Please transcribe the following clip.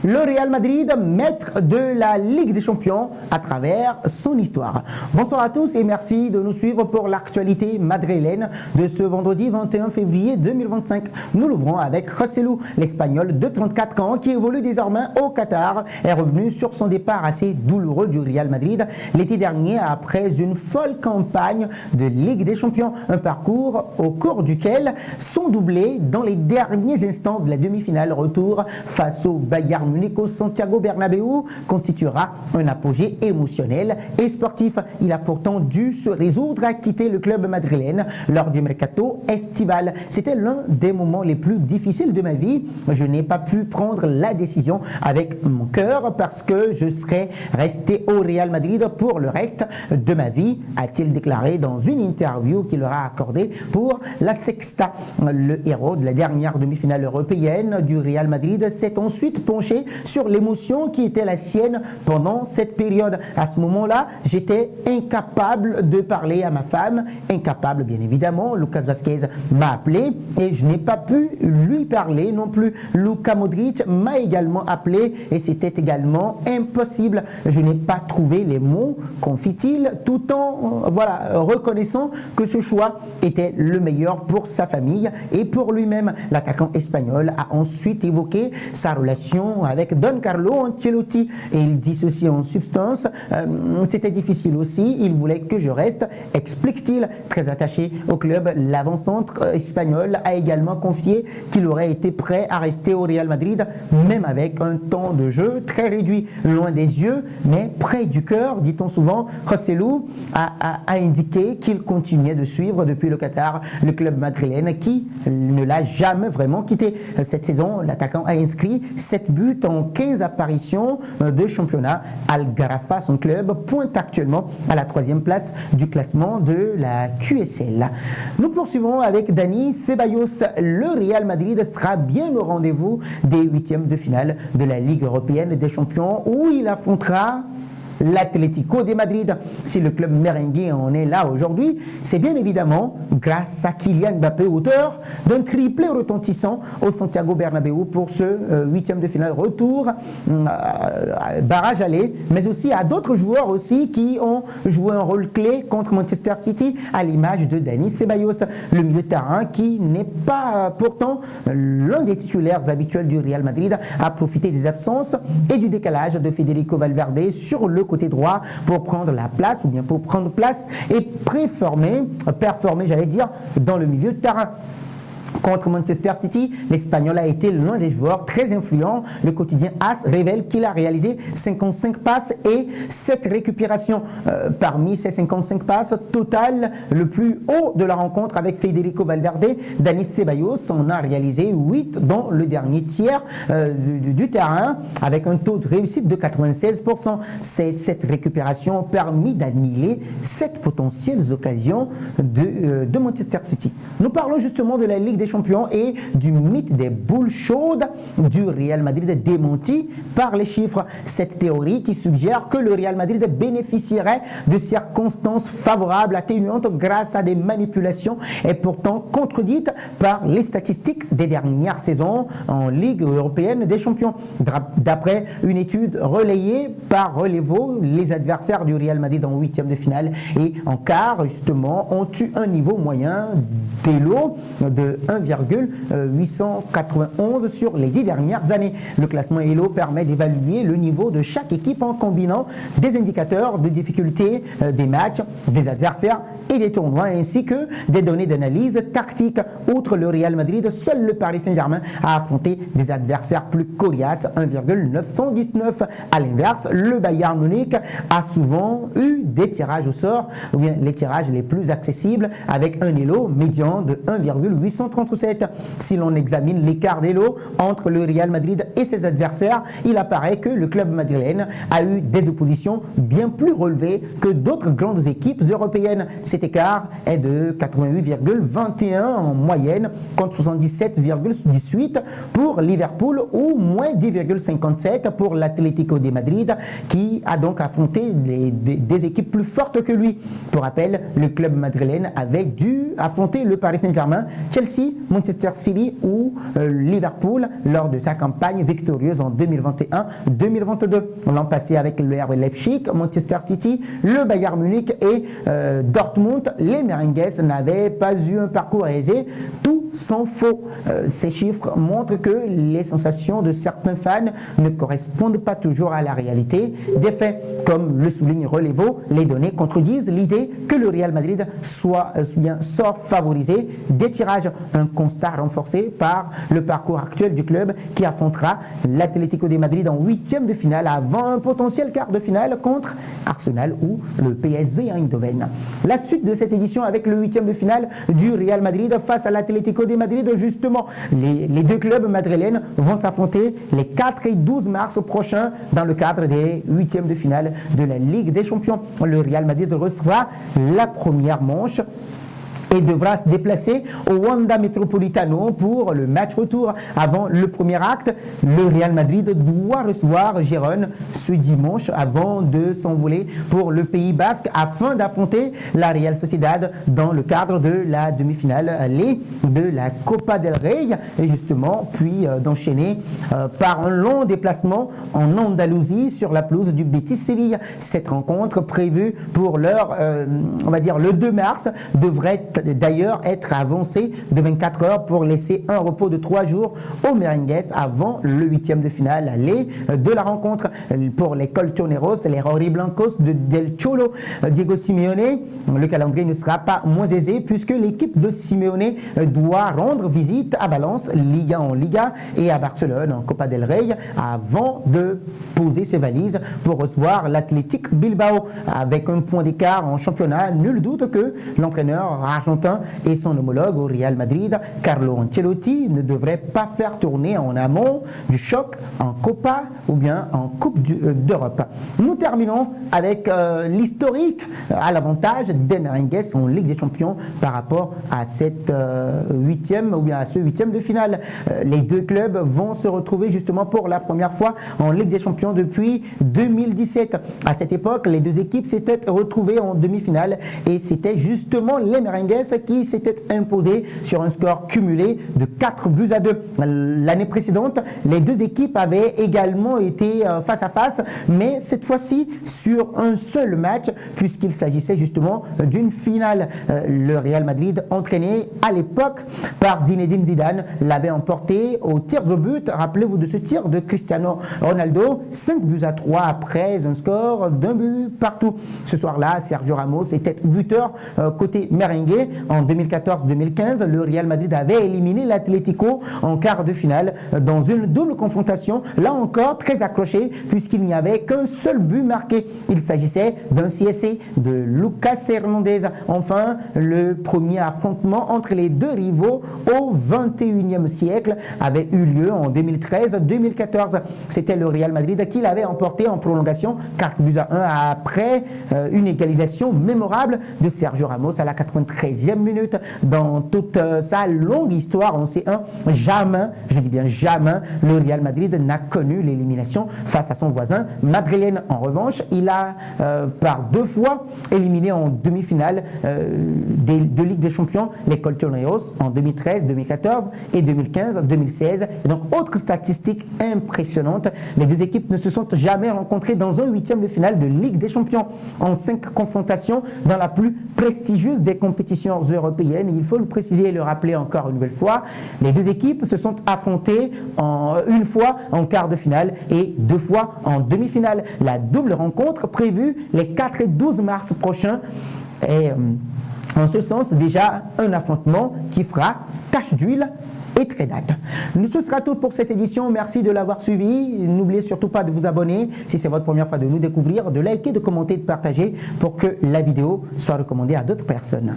Le Real Madrid, maître de la Ligue des Champions à travers son histoire. Bonsoir à tous et merci de nous suivre pour l'actualité madrilène de ce vendredi 21 février 2025. Nous l'ouvrons avec Joselu, l'Espagnol de 34 ans qui évolue désormais au Qatar, est revenu sur son départ assez douloureux du Real Madrid l'été dernier après une folle campagne de Ligue des Champions. Un parcours au cours duquel son doublé dans les derniers instants de la demi-finale retour face au Bayern Munich au Santiago Bernabéu constituera un apogée émotionnel et sportif. Il a pourtant dû se résoudre à quitter le club madrilène lors du mercato estival. C'était l'un des moments les plus difficiles de ma vie. Je n'ai pas pu prendre la décision avec mon cœur parce que je serais resté au Real Madrid pour le reste de ma vie, a-t-il déclaré dans une interview qu'il aura accordée pour la Sexta. Le héros de la dernière demi-finale européenne du Real Madrid s'est ensuite penché sur l'émotion qui était la sienne pendant cette période. À ce moment-là, j'étais incapable de parler à ma femme, incapable bien évidemment. Lucas Vázquez m'a appelé et je n'ai pas pu lui parler non plus. Luka Modric m'a également appelé et c'était également impossible. Je n'ai pas trouvé les mots, confie-t-il, tout en reconnaissant que ce choix était le meilleur pour sa famille et pour lui-même. L'attaquant espagnol a ensuite évoqué sa relation avec Don Carlo Ancelotti et il dit ceci en substance: c'était difficile aussi, il voulait que je reste, explique-t-il. Très attaché au club, l'avant-centre espagnol a également confié qu'il aurait été prêt à rester au Real Madrid même avec un temps de jeu très réduit, loin des yeux mais près du cœur, dit-on souvent. Joselu a indiqué qu'il continuait de suivre depuis le Qatar le club madrilène qui ne l'a jamais vraiment quitté. Cette saison, l'attaquant a inscrit 7 buts en 15 apparitions de championnat. Al Gharafa, son club, pointe actuellement à la 3e place du classement de la QSL. Nous poursuivons avec Dani Ceballos. Le Real Madrid sera bien au rendez-vous des 8e de finale de la Ligue européenne des champions où il affrontera l'Atlético de Madrid. Si le club merengue en est là aujourd'hui, c'est bien évidemment grâce à Kylian Mbappé, auteur d'un triplé retentissant au Santiago Bernabéu pour ce 8e de finale retour, barrage aller, mais aussi à d'autres joueurs aussi qui ont joué un rôle clé contre Manchester City, à l'image de Dani Ceballos, le milieu de terrain qui n'est pas pourtant l'un des titulaires habituels du Real Madrid, a profité des absences et du décalage de Federico Valverde sur le côté droit pour prendre la place ou bien pour prendre place et performer, j'allais dire, dans le milieu de terrain. Contre Manchester City, l'Espagnol a été l'un des joueurs très influents. Le quotidien AS révèle qu'il a réalisé 55 passes et 7 récupérations. Parmi ces 55 passes, total le plus haut de la rencontre avec Federico Valverde, Dani Ceballos en a réalisé 8 dans le dernier tiers du terrain avec un taux de réussite de 96%. Cette récupération a permis d'annihiler 7 potentielles occasions de Manchester City. Nous parlons justement de la Ligue des Champions et du mythe des boules chaudes du Real Madrid démenti par les chiffres. Cette théorie qui suggère que le Real Madrid bénéficierait de circonstances favorables atténuantes grâce à des manipulations est pourtant contredite par les statistiques des dernières saisons en Ligue européenne des champions. D'après une étude relayée par Relevo, les adversaires du Real Madrid en 8e de finale et en quart justement ont eu un niveau moyen d'élo de 1,891 sur les 10 dernières années. Le classement ELO permet d'évaluer le niveau de chaque équipe en combinant des indicateurs de difficulté des matchs, des adversaires et des tournois, ainsi que des données d'analyse tactique. Outre le Real Madrid, seul le Paris Saint-Germain a affronté des adversaires plus coriaces, 1,919. À l'inverse, le Bayern Munich a souvent eu des tirages au sort, ou bien les tirages les plus accessibles, avec un ELO médian de 1,837. Si l'on examine l'écart d'ELO entre le Real Madrid et ses adversaires, il apparaît que le club madrilène a eu des oppositions bien plus relevées que d'autres grandes équipes européennes. Cet écart est de 88,21 en moyenne contre 77,18 pour Liverpool ou moins 10,57 pour l'Atlético de Madrid qui a donc affronté des équipes plus fortes que lui. Pour rappel, le club madrilène avait dû affronter le Paris Saint-Germain, Chelsea, Manchester City ou Liverpool lors de sa campagne victorieuse en 2021-2022. L'an passé avec le RB Leipzig, Manchester City, le Bayern Munich et Dortmund, les Merengues n'avaient pas eu un parcours aisé. Tout sont faux. Ces chiffres montrent que les sensations de certains fans ne correspondent pas toujours à la réalité. Des faits, comme le souligne Relevo, les données contredisent l'idée que le Real Madrid sort favorisé des tirages. Un constat renforcé par le parcours actuel du club qui affrontera l'Atlético de Madrid en huitième de finale avant un potentiel quart de finale contre Arsenal ou le PSV Eindhoven. La suite de cette édition avec le huitième de finale du Real Madrid face à l'Atlético de Madrid. Justement, les deux clubs madrilènes vont s'affronter les 4 et 12 mars prochains dans le cadre des huitièmes de finale de la Ligue des Champions. Le Real Madrid recevra la première manche et devra se déplacer au Wanda Metropolitano pour le match retour. Avant le premier acte, le Real Madrid doit recevoir Gérone ce dimanche avant de s'envoler pour le Pays Basque afin d'affronter la Real Sociedad dans le cadre de la demi-finale aller de la Copa del Rey et justement puis d'enchaîner par un long déplacement en Andalousie sur la pelouse du Betis Séville. Cette rencontre prévue pour l'heure, on va dire le 2 mars, devrait d'ailleurs être avancé de 24 heures pour laisser un repos de 3 jours aux Merengues avant le huitième de finale aller de la rencontre. Pour les Colchoneros, les Rojiblancos de Del Cholo, Diego Simeone, le calendrier ne sera pas moins aisé puisque l'équipe de Simeone doit rendre visite à Valence, Liga en Liga, et à Barcelone en Copa del Rey avant de poser ses valises pour recevoir l'Athletic Bilbao. Avec un point d'écart en championnat, nul doute que l'entraîneur argentin et son homologue au Real Madrid, Carlo Ancelotti, ne devrait pas faire tourner en amont du choc en Copa ou bien en Coupe d'Europe. Nous terminons avec l'historique à l'avantage des Merengues en Ligue des Champions par rapport à cette huitième ou bien à ce huitième de finale. Les deux clubs vont se retrouver justement pour la première fois en Ligue des Champions depuis 2017. À cette époque, les deux équipes s'étaient retrouvées en demi-finale et c'était justement les Merengues qui s'était imposé sur un score cumulé de 4-2. L'année précédente, les deux équipes avaient également été face à face, mais cette fois-ci sur un seul match, puisqu'il s'agissait justement d'une finale. Le Real Madrid, entraîné à l'époque par Zinedine Zidane, l'avait emporté aux tirs au but. Rappelez-vous de ce tir de Cristiano Ronaldo, 5-3 après un score d'un but partout. Ce soir-là, Sergio Ramos était buteur côté merengue. En 2014-2015, le Real Madrid avait éliminé l'Atlético en quart de finale dans une double confrontation, là encore très accrochée puisqu'il n'y avait qu'un seul but marqué. Il s'agissait d'un CSC de Lucas Hernandez. Enfin, le premier affrontement entre les deux rivaux au 21e siècle avait eu lieu en 2013-2014. C'était le Real Madrid qui l'avait emporté en prolongation 4-1 après une égalisation mémorable de Sergio Ramos à la 93e minute. Dans toute sa longue histoire en C1, jamais, je dis bien jamais, le Real Madrid n'a connu l'élimination face à son voisin madrilène. En revanche, il a par 2 fois éliminé en demi-finale de Ligue des Champions les Colchoneros en 2013, 2014 et 2015, 2016. Et donc, autre statistique impressionnante, les deux équipes ne se sont jamais rencontrées dans un huitième de finale de Ligue des Champions en 5 confrontations dans la plus prestigieuse des compétitions européennes. Il faut le préciser et le rappeler encore une nouvelle fois, les deux équipes se sont affrontées une fois en quart de finale et 2 fois en demi-finale. La double rencontre prévue les 4 et 12 mars prochains est en ce sens déjà un affrontement qui fera tache d'huile et très date. Ce sera tout pour cette édition. Merci de l'avoir suivi. N'oubliez surtout pas de vous abonner si c'est votre première fois de nous découvrir, de liker, de commenter, de partager pour que la vidéo soit recommandée à d'autres personnes.